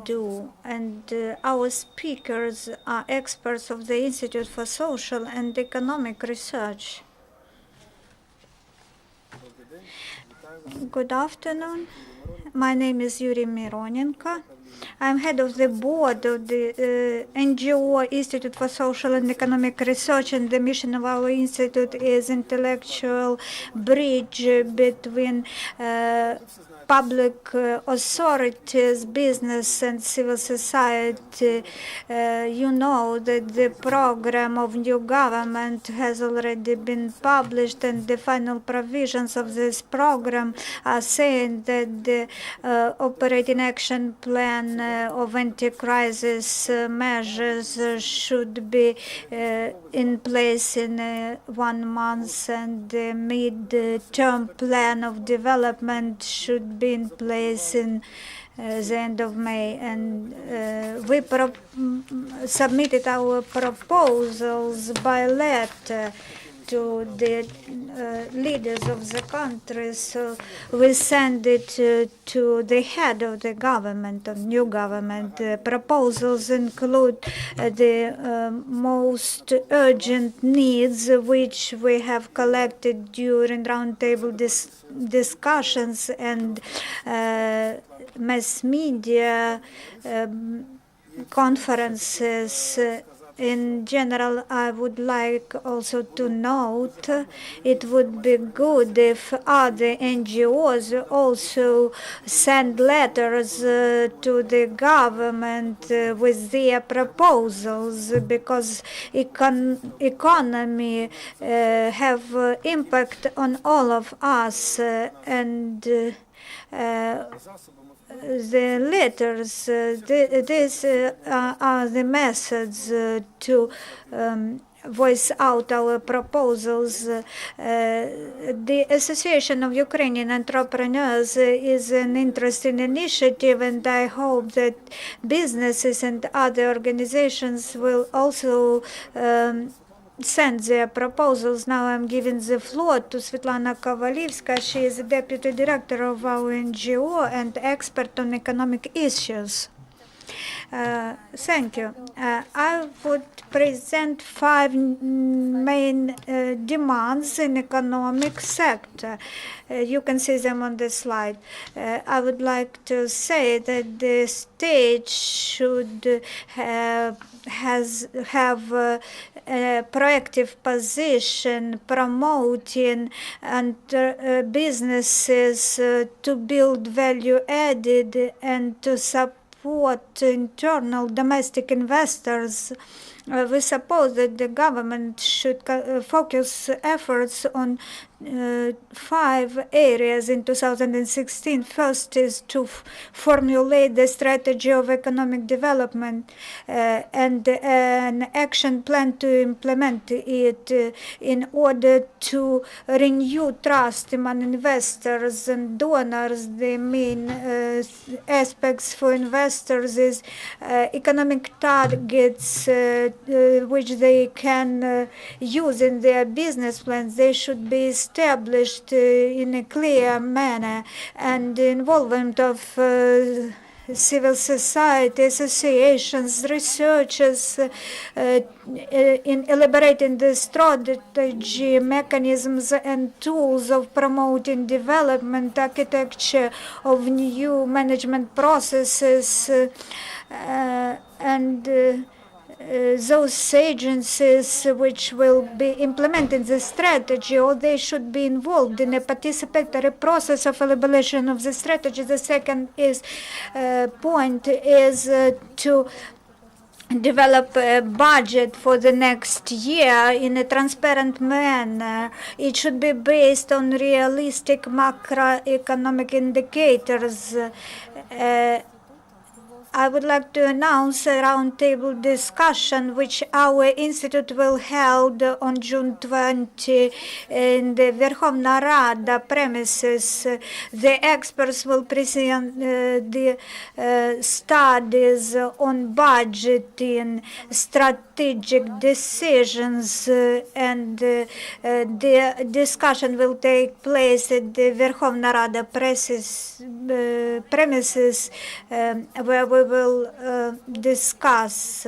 do, and our speakers are experts of the Institute for Social and Economic Research. Good afternoon. My name is Yuriy Myronenko. I'm head of the board of the NGO Institute for Social and Economic Research, and the mission of our institute is intellectual bridge between public authorities, business, and civil society. You know that the program of new government has already been published, and the final provisions of this program are saying that the operating action plan of anti-crisis measures should be in place in 1 month, and the mid-term plan of development should be in place in the end of May. And we submitted our proposals by letter to the leaders of the country, so we send it to the head of the government, of new government. The proposals include the most urgent needs, which we have collected during roundtable discussions and mass media conferences. In general, I would like also to note it would be good if other NGOs also send letters to the government with their proposals, because economy have impact on all of us, and the letters, these are the methods to voice out our proposals. The Association of Ukrainian Entrepreneurs is an interesting initiative, and I hope that businesses and other organizations will also send their proposals. Now I'm giving the floor to Svetlana Kovalevska. She is the deputy director of our NGO and expert on economic issues. Thank you. I would present 5 main demands in economic sector. You can see them on the slide. I would like to say that the state should have a proactive position promoting and businesses to build value added and to support internal domestic investors. We suppose that the government should focus efforts on 5 areas in 2016. First is to formulate the strategy of economic development and an action plan to implement it in order to renew trust among investors and donors. The main aspects for investors is economic targets which they can use in their business plans. They should be established in a clear manner, and the involvement of civil society, associations, researchers in elaborating the strategy, mechanisms and tools of promoting development, architecture of new management processes, and those agencies which will be implementing the strategy, or they should be involved in a participatory process of elaboration of the strategy. The second point is to develop a budget for the next year in a transparent manner. It should be based on realistic macroeconomic indicators. I would like to announce a roundtable discussion which our institute will hold on June 20 in the Verkhovna Rada premises. The experts will present the studies on budgeting, strategic decisions, and the discussion will take place at the Verkhovna Rada premises, where we we will discuss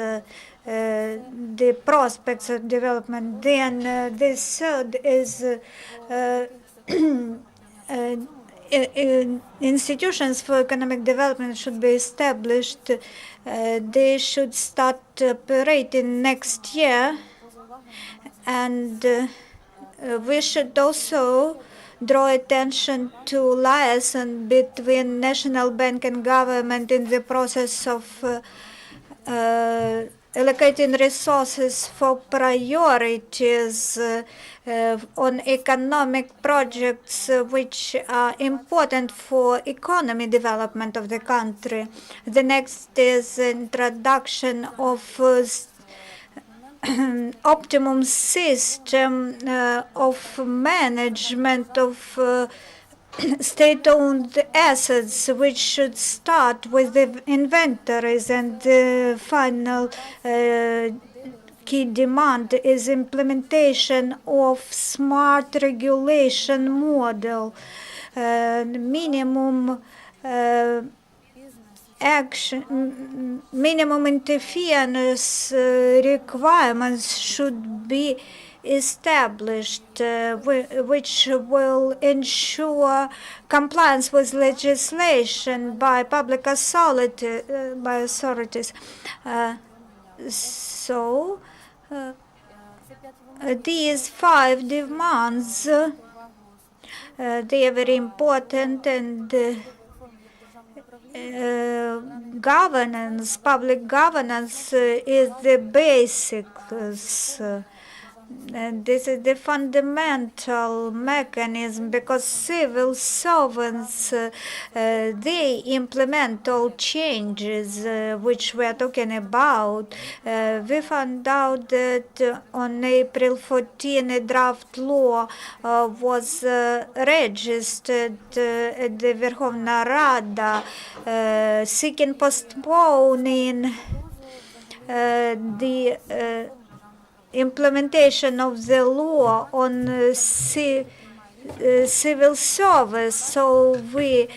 the prospects of development. Then the third is institutions for economic development should be established. They should start operating next year, and we should also draw attention to liaison between National Bank and government in the process of allocating resources for priorities on economic projects which are important for economy development of the country. The next is introduction of optimum system of management of state-owned assets, which should start with the inventories, and the final key demand is implementation of smart regulation model. Minimum action, minimum interference requirements should be established, which will ensure compliance with legislation by public authorities. So these 5 demands, they are very important, and governance, public governance is the basics. And this is the fundamental mechanism, because civil servants, they implement all changes which we are talking about. We found out that on April 14, a draft law was registered at the Verkhovna Rada, seeking postponing the implementation of the law on civil service. So we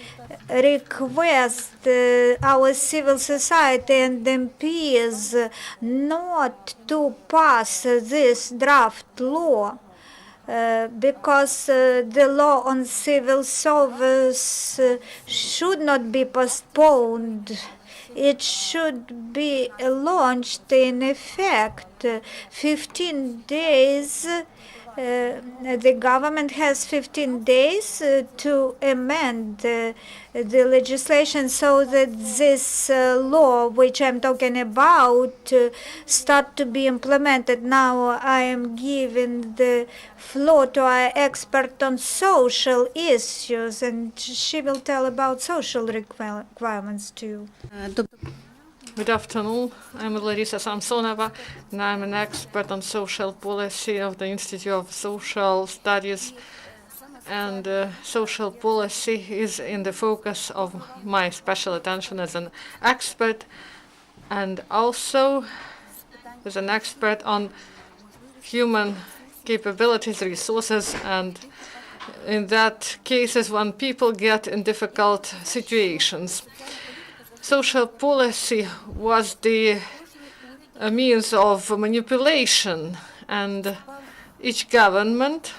request our civil society and MPs not to pass this draft law, because the law on civil service should not be postponed. It should be launched in effect 15 days. The government has 15 days to amend the legislation so that this law, which I'm talking about, start to be implemented. Now I am giving the floor to our expert on social issues, and she will tell about social requirements to you. Good afternoon. I'm Larisa Samsonova, and I'm an expert on social policy of the Institute of Social Studies. And social policy is in the focus of my special attention as an expert, and also as an expert on human capabilities, resources, and in that cases when people get in difficult situations. Social policy was the means of manipulation, and each government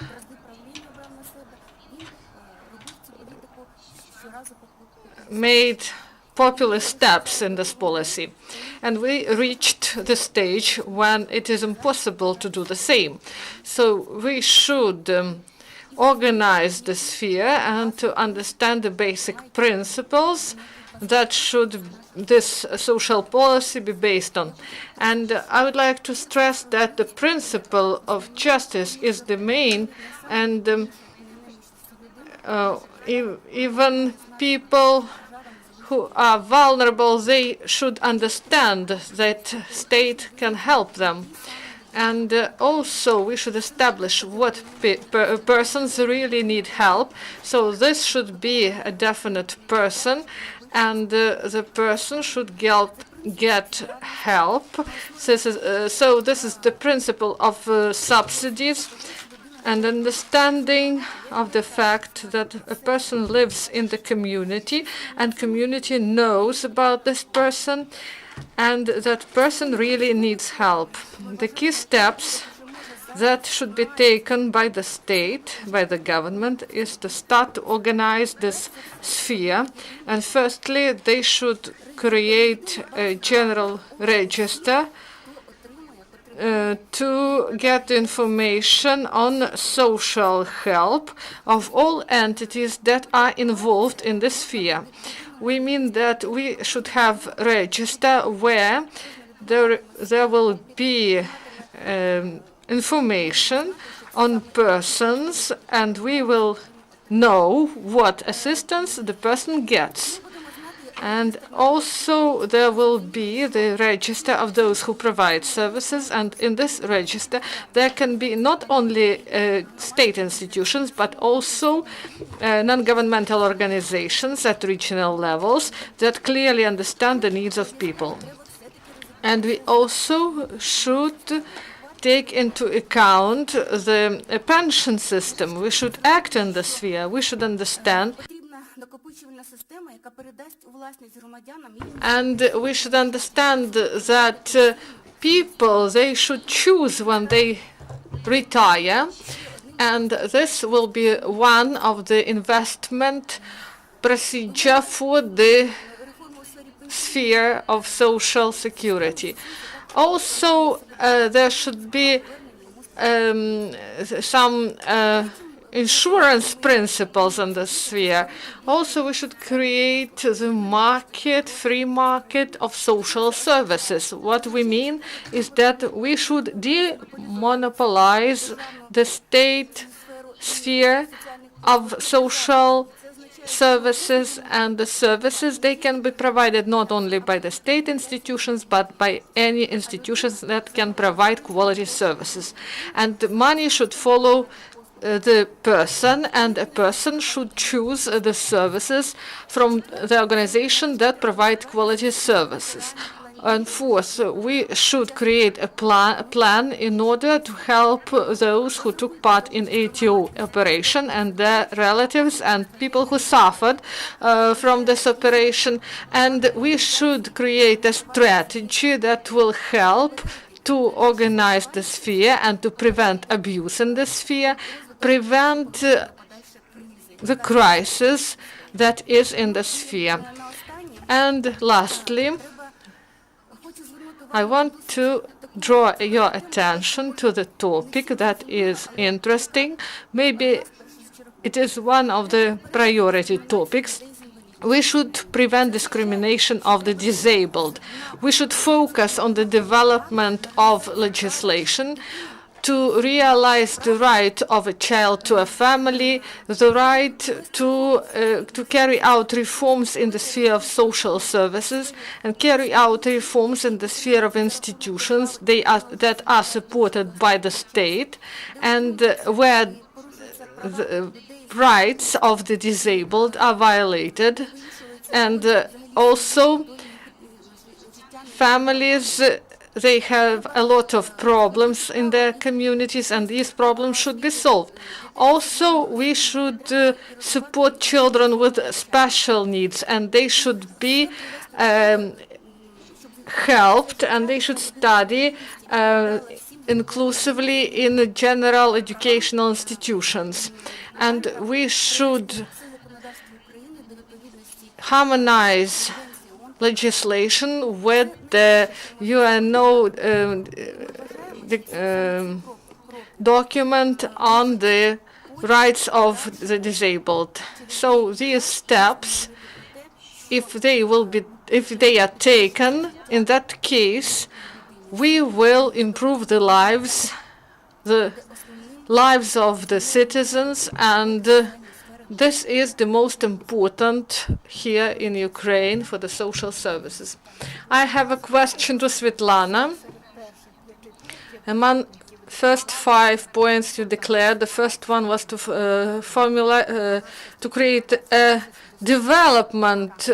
made populist steps in this policy. And we reached the stage when it is impossible to do the same. So we should organize the sphere and to understand the basic principles that should this social policy be based on. And I would like to stress that the principle of justice is the main, and even people who are vulnerable, they should understand that state can help them. And also we should establish what persons really need help. So this should be a definite person, and the person should get help. So this is the principle of subsidies, and understanding of the fact that a person lives in the community and community knows about this person and that person really needs help. The key steps that should be taken by the state, by the government, is to start to organize this sphere. And firstly, they should create a general register to get information on social help of all entities that are involved in the sphere. We mean that we should have a register where there will be information on persons, and we will know what assistance the person gets. And also there will be the register of those who provide services, and in this register there can be not only state institutions but also non-governmental organizations at regional levels that clearly understand the needs of people. And we also should take into account the pension system. We should act in the sphere. We should understand. And we should understand that people, they should choose when they retire, and this will be one of the investment procedure for the sphere of social security. Also, there should be some insurance principles in the sphere. Also, we should create the market, free market of social services. What we mean is that we should demonopolize the state sphere of social services, and the services, they can be provided not only by the state institutions but by any institutions that can provide quality services. And the money should follow the person, and a person should choose the services from the organization that provide quality services. And fourth, we should create a plan in order to help those who took part in ATO operation and their relatives and people who suffered from this operation. And we should create a strategy that will help to organize the sphere and to prevent abuse in the sphere, prevent the crisis that is in the sphere. And lastly, I want to draw your attention to the topic that is interesting. Maybe it is one of the priority topics. We should prevent discrimination of the disabled. We should focus on the development of legislation to realize the right of a child to a family, the right to carry out reforms in the sphere of social services, and carry out reforms in the sphere of institutions that are supported by the state, and where the rights of the disabled are violated. And also families, they have a lot of problems in their communities, and these problems should be solved. Also, we should support children with special needs, and they should be helped, and they should study inclusively in general educational institutions. And we should harmonize legislation with the UNO document on the rights of the disabled. So these steps, if they are taken, in that case, we will improve the lives of the citizens, and this is the most important here in Ukraine for the social services. I have a question to Svetlana. Among first 5 points you declared, the first one was to to create a development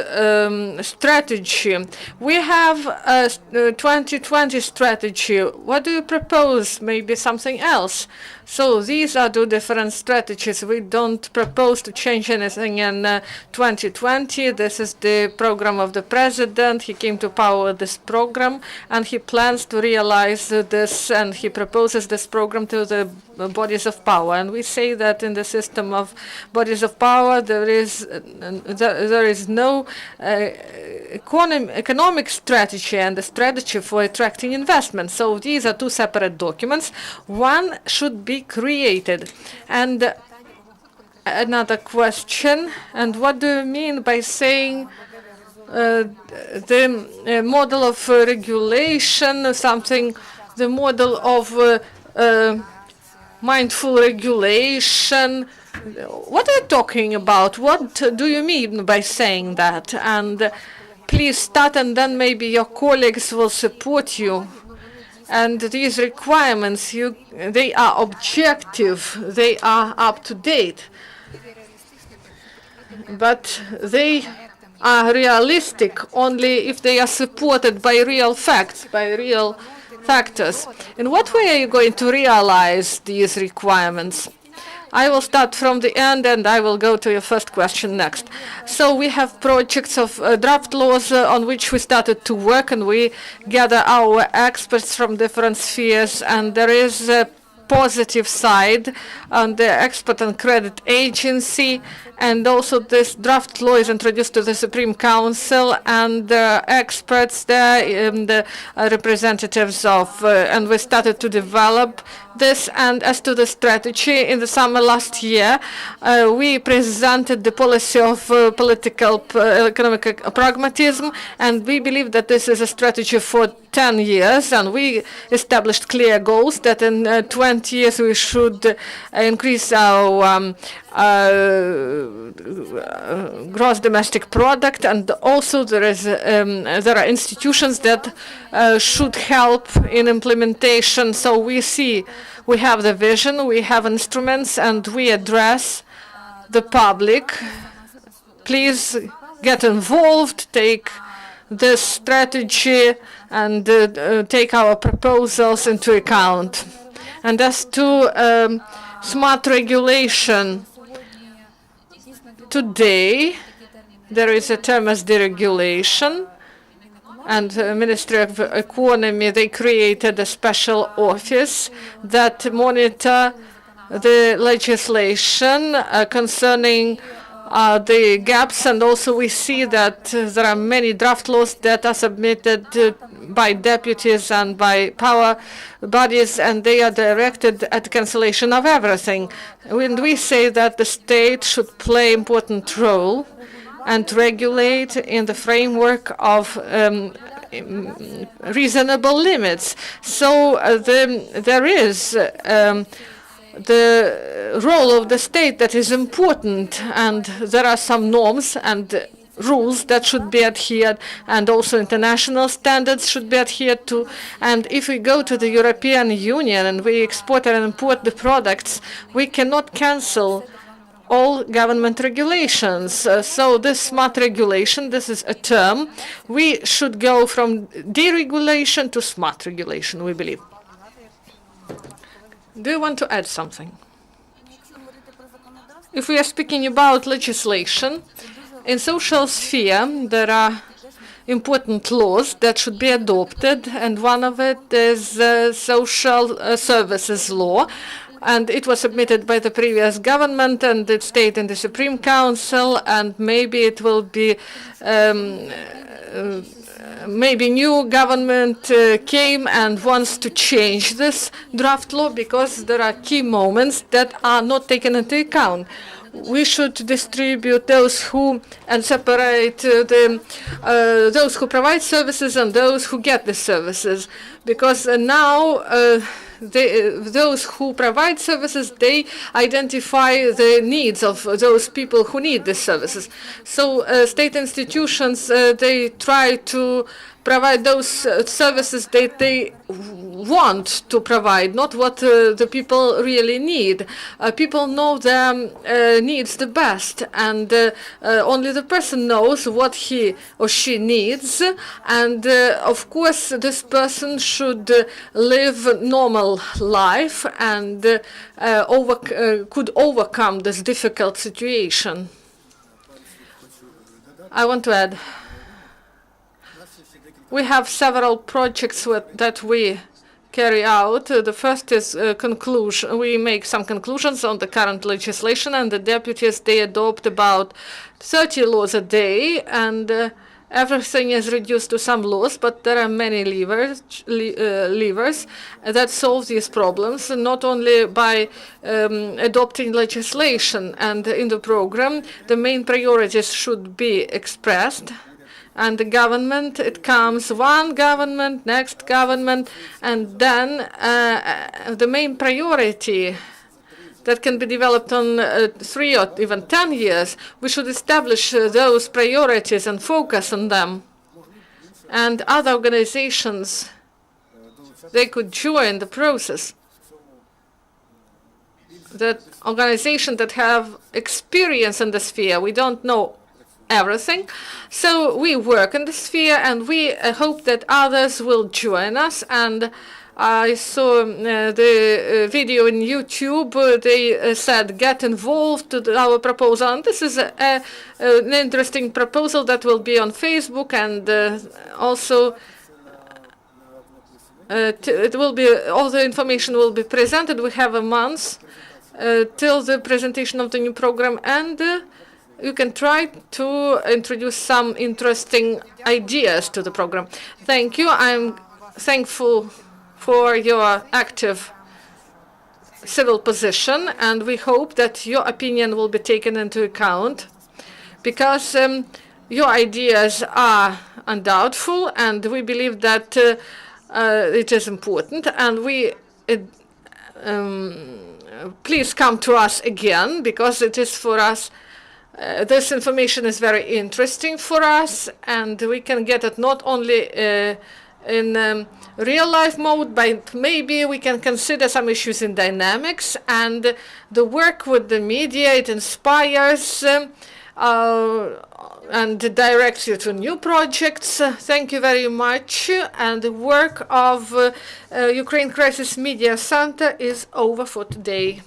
strategy. We have a 2020 strategy. What do you propose? Maybe something else. So these are two different strategies. We don't propose to change anything in 2020. This is the program of the president. He came to power with this program, and he plans to realize this, and he proposes this program to the bodies of power. And we say that in the system of bodies of power, there is no economic strategy and a strategy for attracting investment. So these are two separate documents. One should be created. And another question, and what do you mean by saying the model of regulation, something, the model of mindful regulation? What are you talking about? What do you mean by saying that? And please start, and then maybe your colleagues will support you. And these requirements, they are objective, they are up to date, but they are realistic only if they are supported by real facts, by real factors. In what way are you going to realize these requirements? I will start from the end, and I will go to your first question next. So we have projects of draft laws on which we started to work, and we gather our experts from different spheres, and there is a positive side on the Export and Credit Agency, and also this draft law is introduced to the Supreme Council, and experts there, the representatives of, and we started to develop this. And as to the strategy, in the summer last year, we presented the policy of political economic pragmatism, and we believe that this is a strategy for 10 years, and we established clear goals that in 20 years we should increase our gross domestic product, and also there are institutions that should help in implementation. So we have the vision, we have instruments, and we address the public. Please get involved, take this strategy, and take our proposals into account. And as to smart regulation, today there is a term as deregulation, and Ministry of Economy, they created a special office that monitor the legislation concerning the gaps, and also we see that there are many draft laws that are submitted by deputies and by power bodies, and they are directed at cancellation of everything. When we say that the state should play an important role and regulate in the framework of reasonable limits. So there is the role of the state that is important, and there are some norms and rules that should be adhered, and also international standards should be adhered to. And if we go to the European Union and we export and import the products, we cannot cancel all government regulations. So this smart regulation, this is a term. We should go from deregulation to smart regulation, we believe. Do you want to add something? If we are speaking about legislation, in social sphere, there are important laws that should be adopted, and one of it is social services law. And it was submitted by the previous government, and it stayed in the Supreme Council, and maybe it will be, maybe new government came and wants to change this draft law because there are key moments that are not taken into account. We should distribute those who and separate those who provide services and those who get the services, because now those who provide services, they identify the needs of those people who need the services. So state institutions, they try to provide those services that they want to provide, not what the people really need. People know their needs the best, and only the person knows what he or she needs. And of course, this person should live normal life and could overcome this difficult situation. I want to add, we have several projects that we carry out. The first is conclusion. We make some conclusions on the current legislation, and the deputies, they adopt about 30 laws a day, and everything is reduced to some laws, but there are many levers that solve these problems, not only by adopting legislation. And in the program, the main priorities should be expressed. And the government, it comes one government, next government, and then the main priority that can be developed on 3 or even 10 years, we should establish those priorities and focus on them. And other organizations, they could join the process. That organizations that have experience in the sphere, we don't know everything. So we work in the sphere, and we hope that others will join us. And I saw the video in YouTube. They said, get involved to our proposal. And this is an interesting proposal that will be on Facebook, and also it will be, all the information will be presented. We have a month till the presentation of the new program, and you can try to introduce some interesting ideas to the program. Thank you. I'm thankful for your active civil position, and we hope that your opinion will be taken into account, because your ideas are undoubtful, and we believe that it is important. And we please come to us again, because it is for us. This information is very interesting for us, and we can get it not only in real life mode, but maybe we can consider some issues in dynamics. And the work with the media, it inspires and directs you to new projects. Thank you very much. And the work of Ukraine Crisis Media Center is over for today.